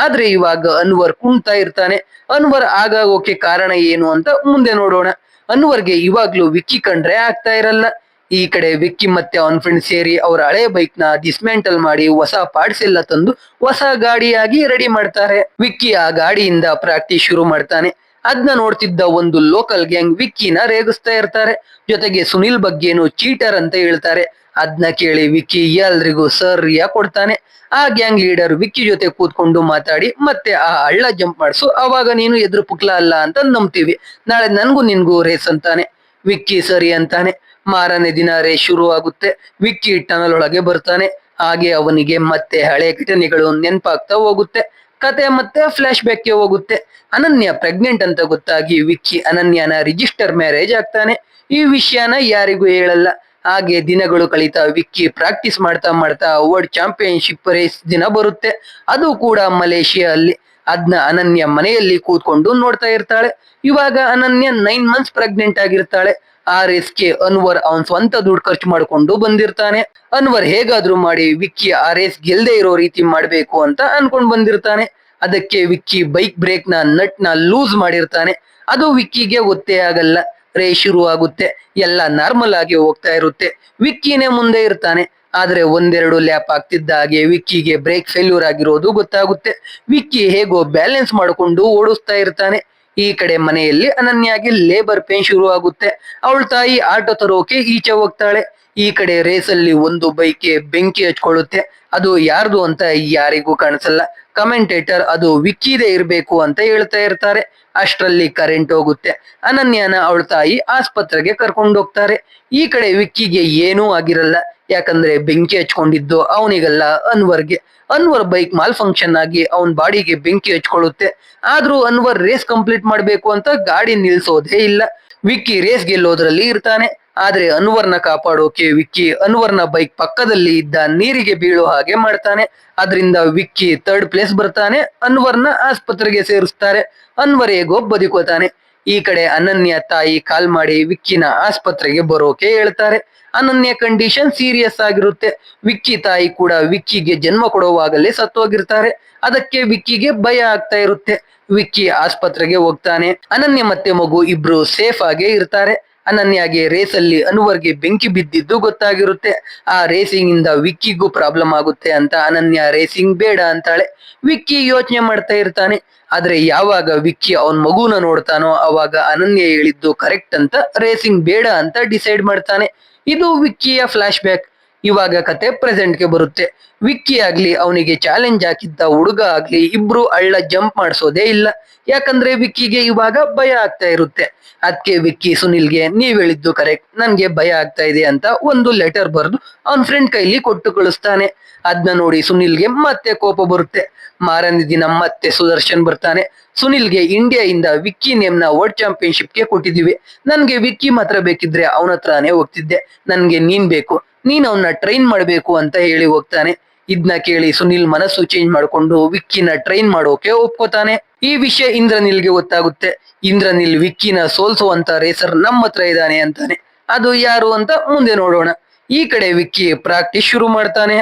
ಆದ್ರೆ ಇವಾಗ ಅನ್ವರ್ ಕುಣ್ತಾ ಇರ್ತಾನೆ. ಅನ್ವರ್ ಆಗಾಗೋಕೆ ಕಾರಣ ಏನು ಅಂತ ಮುಂದೆ ನೋಡೋಣ. ಅನ್ವರ್ಗೆ ಇವಾಗ್ಲೂ ವಿಕ್ಕಿ ಕಂಡ್ರೆ ಆಗ್ತಾ ಇರಲ್ಲ. ಈ ಕಡೆ ವಿಕ್ಕಿ ಮತ್ತೆ ಅವನ್ ಫ್ರೆಂಡ್ ಸೇರಿ ಅವ್ರ ಹಳೆ ಬೈಕ್ ನ ಡಿಸ್ಮ್ಯಾಂಟಲ್ ಮಾಡಿ ಹೊಸ ಪಾರ್ಟ್ಸ್ ಎಲ್ಲ ತಂದು ಹೊಸ ಗಾಡಿಯಾಗಿ ರೆಡಿ ಮಾಡ್ತಾರೆ. ವಿಕ್ಕಿ ಆ ಗಾಡಿಯಿಂದ ಪ್ರಾಕ್ಟೀಸ್ ಶುರು ಮಾಡ್ತಾನೆ. ಅದ್ನ ನೋಡ್ತಿದ್ದ ಒಂದು ಲೋಕಲ್ ಗ್ಯಾಂಗ್ ವಿಕ್ಕಿನ ರೇಗಿಸ್ತಾ ಇರ್ತಾರೆ. ಜೊತೆಗೆ ಸುನಿಲ್ ಬಗ್ಗೆನು ಚೀಟರ್ ಅಂತ ಹೇಳ್ತಾರೆ. ಅದ್ನ ಕೇಳಿ ವಿಕ್ಕಿ ಎಲ್ರಿಗೂ ಸರಿಯಾಗಿ ಕೊಡ್ತಾನೆ. ಆ ಗ್ಯಾಂಗ್ ಲೀಡರ್ ವಿಕ್ಕಿ ಜೊತೆ ಕೂತ್ಕೊಂಡು ಮಾತಾಡಿ ಮತ್ತೆ ಆ ಹಳ್ಳ ಜಂಪ್ ಮಾಡಿಸು, ಅವಾಗ ನೀನು ಎದುರು ಪುಕ್ಲ ಅಲ್ಲ ಅಂತ ನಂಬ್ತೀವಿ, ನಾಳೆ ನನ್ಗೂ ನಿನ್ಗೂ ರೇಸ್ ಅಂತಾನೆ. ವಿಕ್ಕಿ ಸರಿ ಅಂತಾನೆ. ಮಾರನೇ ದಿನ ರೇಸ್ ಶುರು ಆಗುತ್ತೆ. ವಿಕ್ಕಿ ಟನಲ್ ಒಳಗೆ ಬರ್ತಾನೆ. ಹಾಗೆ ಅವನಿಗೆ ಮತ್ತೆ ಹಳೆ ಘಟನೆಗಳು ನೆನಪಾಗ್ತಾ ಹೋಗುತ್ತೆ. ಕತೆ ಮತ್ತೆ ಫ್ಲಾಶ್ ಬ್ಯಾಕ್ ಗೆ ಹೋಗುತ್ತೆ. ಅನನ್ಯ ಪ್ರೆಗ್ನೆಂಟ್ ಅಂತ ಗೊತ್ತಾಗಿ ವಿಕ್ಕಿ ಅನನ್ಯನ ರಿಜಿಸ್ಟರ್ ಮ್ಯಾರೇಜ್ ಆಗ್ತಾನೆ. ಈ ವಿಷಯನ ಯಾರಿಗೂ ಹೇಳಲ್ಲ. ಹಾಗೆ ದಿನಗಳು ಕಳೀತಾ ವಿಕ್ಕಿ ಪ್ರಾಕ್ಟೀಸ್ ಮಾಡ್ತಾ ಮಾಡ್ತಾ ವರ್ಲ್ಡ್ ಚಾಂಪಿಯನ್ಶಿಪ್ ರೇಸ್ ದಿನ ಬರುತ್ತೆ. ಅದು ಕೂಡ ಮಲೇಷಿಯಾ ಅಲ್ಲಿ. ಅದ್ನ ಅನನ್ಯ ಮನೆಯಲ್ಲಿ ಕೂತ್ಕೊಂಡು ನೋಡ್ತಾ ಇರ್ತಾಳೆ. ಇವಾಗ ಅನನ್ಯ 9 ಮಂತ್ಸ್ ಪ್ರೆಗ್ನೆಂಟ್ ಆಗಿರ್ತಾಳೆ. ಆ ರೇಸ್ಗೆ ಅನ್ವರ್ ಅವನ್ ಸ್ವಂತ ದುಡ್ಡು ಖರ್ಚು ಮಾಡ್ಕೊಂಡು ಬಂದಿರ್ತಾನೆ. ಅನ್ವರ್ ಹೇಗಾದ್ರೂ ಮಾಡಿ ವಿಕ್ಕಿ ಆ ರೇಸ್ ಗೆಲ್ದೇ ಇರೋ ರೀತಿ ಮಾಡ್ಬೇಕು ಅಂತ ಅನ್ಕೊಂಡ್ ಬಂದಿರ್ತಾನೆ. ಅದಕ್ಕೆ ವಿಕ್ಕಿ ಬೈಕ್ ಬ್ರೇಕ್ ನ ನಟ್ ನ ಲೂಸ್ ಮಾಡಿರ್ತಾನೆ. ಅದು ವಿಕ್ಕಿಗೆ ಗೊತ್ತೇ ಆಗಲ್ಲ. ರೇಸ್ ಶುರು ಆಗುತ್ತೆ. ಎಲ್ಲ ನಾರ್ಮಲ್ ಆಗಿ ಹೋಗ್ತಾ ಇರುತ್ತೆ. ವಿಕ್ಕಿನೇ ಮುಂದೆ ಇರ್ತಾನೆ. ಆದ್ರೆ ಒಂದೆರಡು ಲ್ಯಾಪ್ ಆಗ್ತಿದ್ದ ಹಾಗೆ ವಿಕ್ಕಿಗೆ ಬ್ರೇಕ್ ಫೇಲ್ಯೂರ್ ಆಗಿರೋದು ಗೊತ್ತಾಗುತ್ತೆ. ವಿಕ್ಕಿ ಹೇಗೋ ಬ್ಯಾಲೆನ್ಸ್ ಮಾಡಿಕೊಂಡು ಓಡಿಸ್ತಾ ಇರ್ತಾನೆ. ಈ ಕಡೆ ಮನೆಯಲ್ಲಿ ಅನನ್ಯಾಗೆ ಲೇಬರ್ ಪೇನ್ ಶುರು ಆಗುತ್ತೆ. ಅವಳ ತಾಯಿ ಆಟೋ ತರೋಕೆ ಈಚೆ ಹೋಗ್ತಾಳೆ. ಈ ಕಡೆ ರೇಸಲ್ಲಿ ಒಂದು ಬೈಕ್ಗೆ ಬೆಂಕಿ ಹಚ್ಕೊಳ್ಳುತ್ತೆ. ಅದು ಯಾರ್ದು ಅಂತ ಯಾರಿಗೂ ಕಾಣಿಸಲ್ಲ. ಕಮೆಂಟೇಟರ್ ಅದು ವಿಕ್ಕಿದೇ ಇರ್ಬೇಕು ಅಂತ ಹೇಳ್ತಾ ಇರ್ತಾರೆ. ಅಷ್ಟರಲ್ಲಿ ಕರೆಂಟ್ ಹೋಗುತ್ತೆ. ಅನನ್ಯನ ಅವಳ ತಾಯಿ ಆಸ್ಪತ್ರೆಗೆ ಕರ್ಕೊಂಡು ಹೋಗ್ತಾರೆ. ಈ ಕಡೆ ವಿಕ್ಕಿಗೆ ಏನೂ ಆಗಿರಲ್ಲ. ಯಾಕಂದ್ರೆ ಬೆಂಕಿ ಹಚ್ಕೊಂಡಿದ್ದು ಅವನಿಗಲ್ಲ, ಅನ್ವರ್ಗೆ. ಅನ್ವರ್ ಬೈಕ್ ಮಾಲ್ ಫಂಕ್ಷನ್ ಆಗಿ ಅವನ್ ಬಾಡಿಗೆ ಬೆಂಕಿ ಹಚ್ಕೊಳ್ಳುತ್ತೆ. ಆದ್ರೂ ಅನ್ವರ್ ರೇಸ್ ಕಂಪ್ಲೀಟ್ ಮಾಡ್ಬೇಕು ಅಂತ ಗಾಡಿ ನಿಲ್ಸೋದೇ ಇಲ್ಲ. ವಿಕ್ಕಿ ರೇಸ್ ಗೆಲ್ಲೋದ್ರಲ್ಲಿ ಇರ್ತಾನೆ. ಆದ್ರೆ ಅನ್ವರ್ನ ಕಾಪಾಡೋಕೆ ವಿಕ್ಕಿ ಅನ್ವರ್ನ ಬೈಕ್ ಪಕ್ಕದಲ್ಲಿ ಇದ್ದ ನೀರಿಗೆ ಬೀಳೋ ಹಾಗೆ ಮಾಡ್ತಾನೆ. ಅದರಿಂದ ವಿಕ್ಕಿ 3rd ಪ್ಲೇಸ್ ಬರ್ತಾನೆ. ಅನ್ವರ್ನ ಆಸ್ಪತ್ರೆಗೆ ಸೇರಿಸ್ತಾರೆ. ಅನ್ವರ್ ಹೇಗೋ ಬದುಕೋತಾನೆ. ಈ ಕಡೆ ಅನನ್ಯ ತಾಯಿ ಕಾಲ್ ಮಾಡಿ ವಿಕ್ಕಿನ ಆಸ್ಪತ್ರೆಗೆ ಬರೋಕೆ ಹೇಳ್ತಾರೆ. ಅನನ್ಯ ಕಂಡೀಷನ್ ಸೀರಿಯಸ್ ಆಗಿರುತ್ತೆ. ವಿಕ್ಕಿ ತಾಯಿ ಕೂಡ ವಿಕ್ಕಿಗೆ ಜನ್ಮ ಕೊಡುವಾಗಲೇ ಸತ್ತೋಗಿರ್ತಾರೆ. ಅದಕ್ಕೆ ವಿಕ್ಕಿಗೆ ಭಯ ಆಗ್ತಾ ಇರುತ್ತೆ. ವಿಕ್ಕಿ ಆಸ್ಪತ್ರೆಗೆ ಹೋಗ್ತಾನೆ. ಅನನ್ಯ ಮತ್ತೆ ಮಗು ಇಬ್ರು ಸೇಫ್ ಆಗೇ ಇರ್ತಾರೆ. ಅನನ್ಯಾಗೆ ರೇಸಲ್ಲಿ ಅನ್ವರ್ಗೆ ಬೆಂಕಿ ಬಿದ್ದಿದ್ದು ಗೊತ್ತಾಗಿರುತ್ತೆ. ಆ ರೇಸಿಂಗ್ ಇಂದ ವಿಕ್ಕಿಗೂ ಪ್ರಾಬ್ಲಮ್ ಆಗುತ್ತೆ ಅಂತ ಅನನ್ಯ ರೇಸಿಂಗ್ ಬೇಡ ಅಂತಾಳೆ. ವಿಕ್ಕಿ ಯೋಚನೆ ಮಾಡ್ತಾ ಇರ್ತಾನೆ. ಆದ್ರೆ ಯಾವಾಗ ವಿಕ್ಕಿ ಅವನ್ ಮಗುನ ನೋಡ್ತಾನೋ ಅವಾಗ ಅನನ್ಯ ಹೇಳಿದ್ದು ಕರೆಕ್ಟ್ ಅಂತ ರೇಸಿಂಗ್ ಬೇಡ ಅಂತ ಡಿಸೈಡ್ ಮಾಡ್ತಾನೆ. ಇದು ವಿಕ್ಕಿಯ ಫ್ಲಾಶ್ ಬ್ಯಾಕ್. ಇವಾಗ ಕತೆ ಪ್ರೆಸೆಂಟ್ ಗೆ ಬರುತ್ತೆ. ವಿಕ್ಕಿ ಆಗ್ಲಿ ಅವನಿಗೆ ಚಾಲೆಂಜ್ ಹಾಕಿದ್ದ ಹುಡುಗ ಆಗ್ಲಿ ಇಬ್ರು ಹಳ್ಳ ಜಂಪ್ ಮಾಡಿಸೋದೇ ಇಲ್ಲ. ಯಾಕಂದ್ರೆ ವಿಕ್ಕಿಗೆ ಇವಾಗ ಭಯ ಆಗ್ತಾ ಇರುತ್ತೆ. ಅದಕ್ಕೆ ವಿಕ್ಕಿ ಸುನಿಲ್ಗೆ ನೀವ್ ಹೇಳಿದ್ದು ಕರೆಕ್ಟ್, ನನ್ಗೆ ಭಯ ಆಗ್ತಾ ಇದೆ ಅಂತ ಒಂದು ಲೆಟರ್ ಬರೆದು ಅವನ್ ಫ್ರೆಂಡ್ ಕೈಲಿ ಕೊಟ್ಟು ಕಳಿಸ್ತಾನೆ. ಅದ್ನ ನೋಡಿ ಸುನಿಲ್ಗೆ ಮತ್ತೆ ಕೋಪ ಬರುತ್ತೆ. ಮಾರನೇ ದಿನ ಮತ್ತೆ ಸುದರ್ಶನ್ ಬರ್ತಾನೆ. ಸುನಿಲ್ಗೆ ಇಂಡಿಯಾ ಇಂದ ವಿಕ್ಕಿ ನೇಮ್ನ ವರ್ಲ್ಡ್ ಚಾಂಪಿಯನ್ಶಿಪ್ ಗೆ ಕೊಟ್ಟಿದೀವಿ. ನನ್ಗೆ ವಿಕ್ಕಿ ಮಾತ್ರ ಬೇಕಿದ್ರೆ ಅವನ ಹತ್ರನೇ ಹೋಗ್ತಿದ್ದೆ. ನನ್ಗೆ ನೀನ್ ಬೇಕು, ನೀನ್ ಅವನ್ನ ಟ್ರೈನ್ ಮಾಡ್ಬೇಕು ಅಂತ ಹೇಳಿ ಹೋಗ್ತಾನೆ. ಇದ್ನ ಕೇಳಿ ಸುನಿಲ್ ಮನಸ್ಸು ಚೇಂಜ್ ಮಾಡ್ಕೊಂಡು ವಿಕ್ಕಿನ ಟ್ರೈನ್ ಮಾಡೋಕೆ ಒಪ್ಕೋತಾನೆ. ಈ ವಿಷಯ ಇಂದ್ರನಿಲ್ಗೆ ಗೊತ್ತಾಗುತ್ತೆ. ಇಂದ್ರನಿಲ್ ವಿಕ್ಕಿನ ಸೋಲ್ಸುವಂತ ರೇಸರ್ ನಮ್ಮ ಹತ್ರ ಇದ್ದಾನೆ ಅಂತಾನೆ. ಅದು ಯಾರು ಅಂತ ಮುಂದೆ ನೋಡೋಣ. ಈ ಕಡೆ ವಿಕ್ಕಿ ಪ್ರಾಕ್ಟೀಸ್ ಶುರು ಮಾಡ್ತಾನೆ.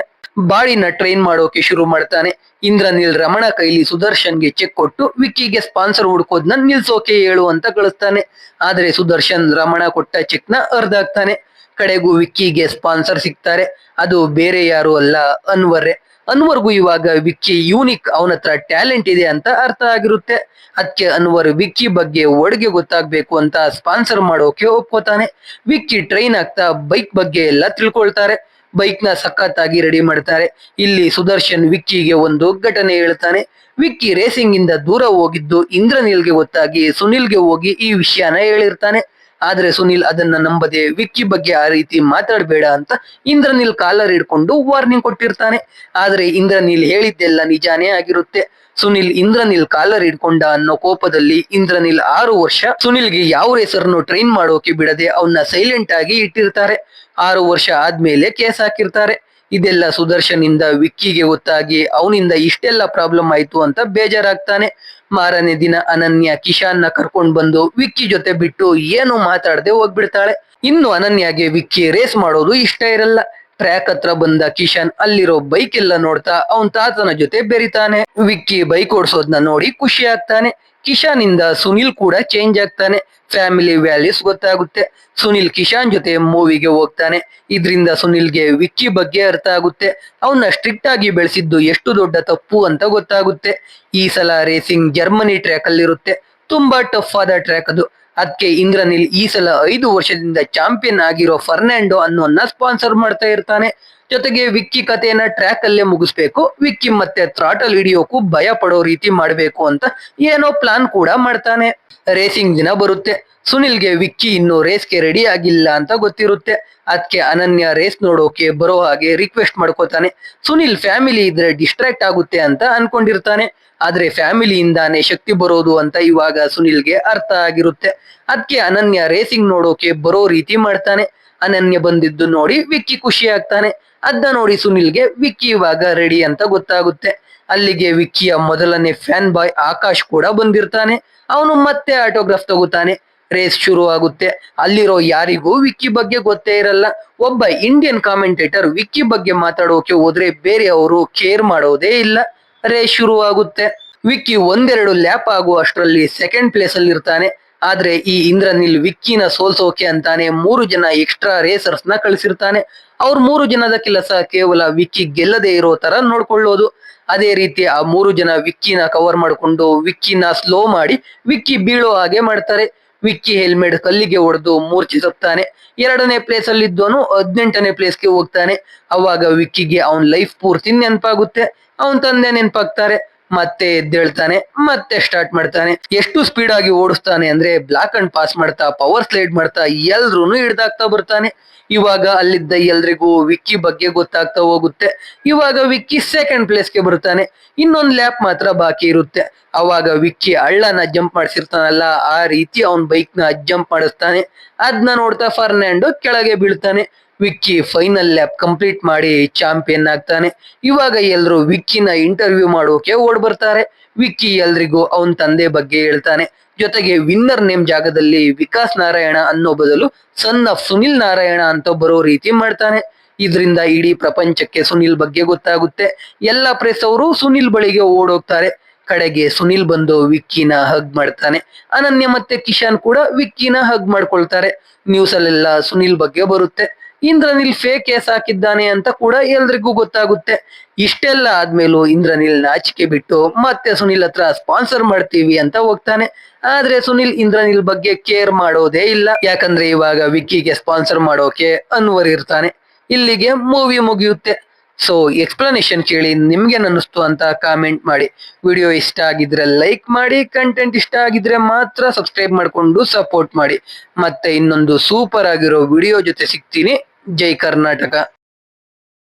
ಬಾಡಿನ ಟ್ರೈನ್ ಮಾಡೋಕೆ ಶುರು ಮಾಡ್ತಾನೆ. ಇಂದ್ರನಿಲ್ ರಮಣ ಕೈಲಿ ಸುದರ್ಶನ್ಗೆ ಚೆಕ್ ಕೊಟ್ಟು ವಿಕ್ಕಿಗೆ ಸ್ಪಾನ್ಸರ್ ಹುಡ್ಕೋದ್ನ ನಿಲ್ಸೋಕೆ ಹೇಳು ಅಂತ ಕಳಿಸ್ತಾನೆ. ಆದ್ರೆ ಸುದರ್ಶನ್ ರಮಣ ಕೊಟ್ಟ ಚೆಕ್ ನ ಅರ್ಧಾಕ್ತಾನೆ. ಕಡೆಗೂ ವಿಕ್ಕಿಗೆ ಸ್ಪಾನ್ಸರ್ ಸಿಗ್ತಾರೆ. ಅದು ಬೇರೆ ಯಾರು ಅಲ್ಲ, ಅನ್ವರ್ರೆ. ಅನ್ವರ್ಗೂ ಇವಾಗ ವಿಕ್ಕಿ ಯೂನಿಕ್, ಅವನ ಹತ್ರ ಟ್ಯಾಲೆಂಟ್ ಇದೆ ಅಂತ ಅರ್ಥ ಆಗಿರುತ್ತೆ. ಅದಕ್ಕೆ ಅನ್ವರ್ ವಿಕ್ಕಿ ಬಗ್ಗೆ ಒಳಗೆ ಗೊತ್ತಾಗ್ಬೇಕು ಅಂತ ಸ್ಪಾನ್ಸರ್ ಮಾಡೋಕೆ ಒಪ್ಕೋತಾನೆ. ವಿಕ್ಕಿ ಟ್ರೈನ್ ಆಗ್ತಾ ಬೈಕ್ ಬಗ್ಗೆ ಎಲ್ಲ ತಿಳ್ಕೊಳ್ತಾರೆ. ಬೈಕ್ ನ ಸಖತ್ತಾಗಿ ರೆಡಿ ಮಾಡ್ತಾರೆ. ಇಲ್ಲಿ ಸುದರ್ಶನ್ ವಿಕ್ಕಿಗೆ ಒಂದು ಘಟನೆ ಹೇಳ್ತಾನೆ. ವಿಕ್ಕಿ ರೇಸಿಂಗ್ ಇಂದ ದೂರ ಹೋಗಿದ್ದು ಇಂದ್ರನೀಲ್ಗೆ ಗೊತ್ತಾಗಿ ಸುನಿಲ್ಗೆ ಹೋಗಿ ಈ ವಿಷಯನ ಹೇಳಿರ್ತಾನೆ. ಆದ್ರೆ ಸುನಿಲ್ ಅದನ್ನ ನಂಬದೆ ವಿಕ್ಕಿ ಬಗ್ಗೆ ಆ ರೀತಿ ಮಾತಾಡಬೇಡ ಅಂತ ಇಂದ್ರನೀಲ್ ಕಾಲರ್ ಹಿಡ್ಕೊಂಡು ವಾರ್ನಿಂಗ್ ಕೊಟ್ಟಿರ್ತಾನೆ. ಆದ್ರೆ ಇಂದ್ರನೀಲ್ ಹೇಳಿದ್ದೆಲ್ಲ ನಿಜಾನೇ ಆಗಿರುತ್ತೆ. ಸುನಿಲ್ ಇಂದ್ರನೀಲ್ ಕಾಲರ್ ಹಿಡ್ಕೊಂಡ ಅನ್ನೋ ಕೋಪದಲ್ಲಿ ಇಂದ್ರನೀಲ್ 6 ವರ್ಷ ಸುನಿಲ್ಗೆ ಯಾವ ರೇಸರ್ನು ಟ್ರೈನ್ ಮಾಡೋಕೆ ಬಿಡದೆ ಅವನ್ನ ಸೈಲೆಂಟ್ ಆಗಿ ಇಟ್ಟಿರ್ತಾರೆ. 6 ವರ್ಷ ಆದ್ಮೇಲೆ ಕೇಸ್ ಹಾಕಿರ್ತಾರೆ. ಇದೆಲ್ಲ ಸುದರ್ಶನ್ ಇಂದ ವಿಕ್ಕಿಗೆ ಗೊತ್ತಾಗಿ ಅವನಿಂದ ಇಷ್ಟೆಲ್ಲ ಪ್ರಾಬ್ಲಮ್ ಆಯ್ತು ಅಂತ ಬೇಜಾರಾಗ್ತಾನೆ. ಮಾರನೇ ದಿನ ಅನನ್ಯ ಕಿಶಾನ್ ನ ಕರ್ಕೊಂಡ್ ಬಂದು ವಿಕ್ಕಿ ಜೊತೆ ಬಿಟ್ಟು ಏನು ಮಾತಾಡದೆ ಹೋಗ್ಬಿಡ್ತಾಳೆ. ಇನ್ನು ಅನನ್ಯಾಗೆ ವಿಕ್ಕಿ ರೇಸ್ ಮಾಡೋದು ಇಷ್ಟ ಇರಲ್ಲ. ಟ್ರ್ಯಾಕ್ ಹತ್ರ ಬಂದ ಕಿಶಾನ್ ಅಲ್ಲಿರೋ ಬೈಕ್ ಎಲ್ಲ ನೋಡ್ತಾ ಅವನ್ ತಾತನ ಜೊತೆ ಬೆರಿತಾನೆ. ವಿಕ್ಕಿ ಬೈಕ್ ಓಡಿಸೋದ್ನ ನೋಡಿ ಖುಷಿ ಆಗ್ತಾನೆ. ಕಿಶಾನ್ ಇಂದ ಸುನಿಲ್ ಕೂಡ ಚೇಂಜ್ ಆಗ್ತಾನೆ. ಫ್ಯಾಮಿಲಿ ವ್ಯಾಲ್ಯೂಸ್ ಗೊತ್ತಾಗುತ್ತೆ. ಸುನಿಲ್ ಕಿಶಾನ್ ಜೊತೆ ಮೂವಿಗೆ ಹೋಗ್ತಾನೆ. ಇದ್ರಿಂದ ಸುನಿಲ್ಗೆ ವಿಕ್ಕಿ ಬಗ್ಗೆ ಅರ್ಥ ಆಗುತ್ತೆ. ಅವನ್ನ ಸ್ಟ್ರಿಕ್ಟ್ ಆಗಿ ಬೆಳೆಸಿದ್ದು ಎಷ್ಟು ದೊಡ್ಡ ತಪ್ಪು ಅಂತ ಗೊತ್ತಾಗುತ್ತೆ. ಈ ಸಲ ರೇಸಿಂಗ್ ಜರ್ಮನಿ ಟ್ರ್ಯಾಕ್ ಅಲ್ಲಿರುತ್ತೆ. ತುಂಬಾ ಟಫ್ ಆದ ಟ್ರ್ಯಾಕ್ ಅದು. ಅದಕ್ಕೆ ಇಂದ್ರನಿಲ್ ಈ ಸಲ 5 ವರ್ಷದಿಂದ ಚಾಂಪಿಯನ್ ಆಗಿರೋ ಫರ್ನಾಂಡೋ ಅನ್ನೋನ್ನ ಸ್ಪಾನ್ಸರ್ ಮಾಡ್ತಾ ಇರ್ತಾನೆ. ಜೊತೆಗೆ ವಿಕ್ಕಿ ಕಥೆಯನ್ನ ಟ್ರ್ಯಾಕ್ ಅಲ್ಲೇ ಮುಗಿಸ್ಬೇಕು, ವಿಕ್ಕಿ ಮತ್ತೆ ಥ್ರಾಟಲ್ ಹಿಡಿಯೋಕು ಭಯ ಪಡೋ ರೀತಿ ಮಾಡ್ಬೇಕು ಅಂತ ಏನೋ ಪ್ಲಾನ್ ಕೂಡ ಮಾಡ್ತಾನೆ. ರೇಸಿಂಗ್ ದಿನ ಬರುತ್ತೆ. ಸುನಿಲ್ಗೆ ವಿಕ್ಕಿ ಇನ್ನು ರೇಸ್ಗೆ ರೆಡಿ ಆಗಿಲ್ಲ ಅಂತ ಗೊತ್ತಿರುತ್ತೆ. ಅದಕ್ಕೆ ಅನನ್ಯ ರೇಸ್ ನೋಡೋಕೆ ಬರೋ ಹಾಗೆ ರಿಕ್ವೆಸ್ಟ್ ಮಾಡ್ಕೋತಾನೆ. ಸುನಿಲ್ ಫ್ಯಾಮಿಲಿ ಇದ್ರೆ ಡಿಸ್ಟ್ರಾಕ್ಟ್ ಆಗುತ್ತೆ ಅಂತ ಅನ್ಕೊಂಡಿರ್ತಾನೆ. ಆದ್ರೆ ಫ್ಯಾಮಿಲಿಯಿಂದಾನೇ ಶಕ್ತಿ ಬರೋದು ಅಂತ ಇವಾಗ ಸುನಿಲ್ಗೆ ಅರ್ಥ ಆಗಿರುತ್ತೆ. ಅದಕ್ಕೆ ಅನನ್ಯ ರೇಸಿಂಗ್ ನೋಡೋಕೆ ಬರೋ ರೀತಿ ಮಾಡ್ತಾನೆ. ಅನನ್ಯ ಬಂದಿದ್ದು ನೋಡಿ ವಿಕ್ಕಿ ಖುಷಿ ಆಗ್ತಾನೆ. ಅದನ್ನ ನೋಡಿ ಸುನಿಲ್ಗೆ ವಿಕ್ಕಿ ಇವಾಗ ರೆಡಿ ಅಂತ ಗೊತ್ತಾಗುತ್ತೆ. ಅಲ್ಲಿಗೆ ವಿಕ್ಕಿಯ ಮೊದಲನೇ ಫ್ಯಾನ್ ಬಾಯ್ ಆಕಾಶ್ ಕೂಡ ಬಂದಿರ್ತಾನೆ. ಅವನು ಮತ್ತೆ ಆಟೋಗ್ರಾಫ್ ತಗೋತಾನೆ. ರೇಸ್ ಶುರು ಆಗುತ್ತೆ. ಅಲ್ಲಿರೋ ಯಾರಿಗೂ ವಿಕ್ಕಿ ಬಗ್ಗೆ ಗೊತ್ತೇ ಇರಲ್ಲ. ಒಬ್ಬ ಇಂಡಿಯನ್ ಕಾಮೆಂಟೇಟರ್ ವಿಕ್ಕಿ ಬಗ್ಗೆ ಮಾತಾಡೋಕೆ ಹೋದ್ರೆ ಬೇರೆ ಅವರು ಕೇರ್ ಮಾಡೋದೇ ಇಲ್ಲ. ರೇಸ್ ಶುರು ಆಗುತ್ತೆ. ವಿಕ್ಕಿ ಒಂದೆರಡು ಲ್ಯಾಪ್ ಆಗುವ ಅಷ್ಟರಲ್ಲಿ ಸೆಕೆಂಡ್ ಪ್ಲೇಸ್ ಅಲ್ಲಿ ಇರ್ತಾನೆ. ಆದ್ರೆ ಈ ಇಂದ್ರನಿಲ್ ವಿಕ್ಕಿನ ಸೋಲ್ಸೋಕೆ ಅಂತಾನೆ 3 ಜನ ಎಕ್ಸ್ಟ್ರಾ ರೇಸರ್ಸ್ ನ ಕಳಿಸಿರ್ತಾನೆ. ಅವ್ರ 3 ಜನದ ಕೆಲಸ ಕೇವಲ ವಿಕ್ಕಿ ಗೆಲ್ಲದೆ ಇರೋ ತರ ನೋಡ್ಕೊಳ್ಳೋದು. ಅದೇ ರೀತಿ ಆ 3 ಜನ ವಿಕ್ಕಿನ ಕವರ್ ಮಾಡ್ಕೊಂಡು ವಿಕ್ಕಿನ ಸ್ಲೋ ಮಾಡಿ ವಿಕ್ಕಿ ಬೀಳೋ ಹಾಗೆ ಮಾಡ್ತಾರೆ. ವಿಕ್ಕಿ ಹೆಲ್ಮೆಟ್ ಕಲ್ಲಿಗೆ ಹೊಡೆದು ಮೂರ್ಛೆ ತಪ್ತಾನೆ. 2ನೇ ಪ್ಲೇಸ್ ಅಲ್ಲಿ ಇದ್ದವನು 18ನೇ ಪ್ಲೇಸ್ಗೆ ಹೋಗ್ತಾನೆ. ಅವಾಗ ವಿಕ್ಕಿಗೆ ಅವನ್ ಲೈಫ್ ಪೂರ್ತಿ ನೆನಪಾಗುತ್ತೆ. ಅವನ್ ತಂದೆ ನೆನಪಾಗ್ತಾರೆ. ಮತ್ತೆ ಎದ್ದೇಳ್ತಾನೆ. ಮತ್ತೆ ಸ್ಟಾರ್ಟ್ ಮಾಡ್ತಾನೆ. ಎಷ್ಟು ಸ್ಪೀಡ್ ಆಗಿ ಓಡಿಸ್ತಾನೆ ಅಂದ್ರೆ ಬ್ಲಾಕ್ ಅಂಡ್ ಪಾಸ್ ಮಾಡ್ತಾ ಪವರ್ ಸ್ಲೈಡ್ ಮಾಡ್ತಾ ಎಲ್ರೂನು ಹಿಡ್ದಾಕ್ತಾ ಬರ್ತಾನೆ. ಇವಾಗ ಅಲ್ಲಿದ್ದ ಎಲ್ರಿಗೂ ವಿಕ್ಕಿ ಬಗ್ಗೆ ಗೊತ್ತಾಗ್ತಾ ಹೋಗುತ್ತೆ. ಇವಾಗ ವಿಕ್ಕಿ ಸೆಕೆಂಡ್ ಪ್ಲೇಸ್ಗೆ ಬರ್ತಾನೆ. ಇನ್ನೊಂದ್ ಲ್ಯಾಪ್ ಮಾತ್ರ ಬಾಕಿ ಇರುತ್ತೆ. ಅವಾಗ ವಿಕ್ಕಿ ಹಳ್ಳನ ಜಂಪ್ ಮಾಡಿಸಿರ್ತಾನಲ್ಲ, ಆ ರೀತಿ ಅವನ್ ಬೈಕ್ ನ ಜಂಪ್ ಮಾಡಿಸ್ತಾನೆ. ಅದನ್ನ ನೋಡ್ತಾ ಫರ್ನಾಂಡೋ ಕೆಳಗೆ ಬೀಳ್ತಾನೆ. ವಿಕ್ಕಿ ಫೈನಲ್ ಲ್ಯಾಪ್ ಕಂಪ್ಲೀಟ್ ಮಾಡಿ ಚಾಂಪಿಯನ್ ಆಗ್ತಾನೆ. ಇವಾಗ ಎಲ್ರು ವಿಕ್ಕಿನ ಇಂಟರ್ವ್ಯೂ ಮಾಡೋಕೆ ಓಡ್ ಬರ್ತಾರೆ. ವಿಕ್ಕಿ ಎಲ್ರಿಗೂ ಅವನ್ ತಂದೆ ಬಗ್ಗೆ ಹೇಳ್ತಾನೆ. ಜೊತೆಗೆ ವಿನ್ನರ್ ನೇಮ್ ಜಾಗದಲ್ಲಿ ವಿಕಾಸ್ ನಾರಾಯಣ ಅನ್ನೋ ಬದಲು ಸನ್ ಆಫ್ ಸುನಿಲ್ ನಾರಾಯಣ ಅಂತ ಬರೋ ರೀತಿ ಮಾಡ್ತಾನೆ. ಇದರಿಂದ ಇಡೀ ಪ್ರಪಂಚಕ್ಕೆ ಸುನಿಲ್ ಬಗ್ಗೆ ಗೊತ್ತಾಗುತ್ತೆ. ಎಲ್ಲ ಪ್ರೆಸ್ ಅವರು ಸುನಿಲ್ ಬಳಿಗೆ ಓಡೋಗ್ತಾರೆ. ಕಡೆಗೆ ಸುನಿಲ್ ಬಂದು ವಿಕ್ಕಿನ ಹಗ್ ಮಾಡ್ತಾನೆ. ಅನನ್ಯ ಮತ್ತೆ ಕಿಶಾನ್ ಕೂಡ ವಿಕ್ಕಿನ ಹಗ್ ಮಾಡ್ಕೊಳ್ತಾರೆ. ನ್ಯೂಸ್ ಅಲ್ಲೆಲ್ಲ ಸುನಿಲ್ ಬಗ್ಗೆ ಬರುತ್ತೆ. ಇಂದ್ರನಿಲ್ ಫೇಕ್ ಕೇಸ್ ಹಾಕಿದ್ದಾನೆ ಅಂತ ಕೂಡ ಎಲ್ರಿಗೂ ಗೊತ್ತಾಗುತ್ತೆ. ಇಷ್ಟೆಲ್ಲ ಆದ್ಮೇಲೂ ಇಂದ್ರನಿಲ್ ನಾಚಿಕೆ ಬಿಟ್ಟು ಮತ್ತೆ ಸುನಿಲ್ ಹತ್ರ ಸ್ಪಾನ್ಸರ್ ಮಾಡ್ತೀವಿ ಅಂತ ಹೋಗ್ತಾನೆ. ಆದ್ರೆ ಸುನಿಲ್ ಇಂದ್ರನಿಲ್ ಬಗ್ಗೆ ಕೇರ್ ಮಾಡೋದೇ ಇಲ್ಲ. ಯಾಕಂದ್ರೆ ಇವಾಗ ವಿಕ್ಕಿಗೆ ಸ್ಪಾನ್ಸರ್ ಮಾಡೋಕೆ ಅನ್ವರ್ ಇರ್ತಾನೆ. ಇಲ್ಲಿಗೆ ಮೂವಿ ಮುಗಿಯುತ್ತೆ. ಸೊ ಎಕ್ಸ್ಪ್ಲನೇಷನ್ ಕೇಳಿ ನಿಮ್ಗೆ ಅನ್ನಿಸ್ತು ಅಂತ ಕಾಮೆಂಟ್ ಮಾಡಿ. ವಿಡಿಯೋ ಇಷ್ಟ ಆಗಿದ್ರೆ ಲೈಕ್ ಮಾಡಿ. ಕಂಟೆಂಟ್ ಇಷ್ಟ ಆಗಿದ್ರೆ ಮಾತ್ರ ಸಬ್ಸ್ಕ್ರೈಬ್ ಮಾಡ್ಕೊಂಡು ಸಪೋರ್ಟ್ ಮಾಡಿ. ಮತ್ತೆ ಇನ್ನೊಂದು ಸೂಪರ್ ಆಗಿರೋ ವಿಡಿಯೋ ಜೊತೆ ಸಿಗ್ತೀನಿ. ಜೈ ಕರ್ನಾಟಕ.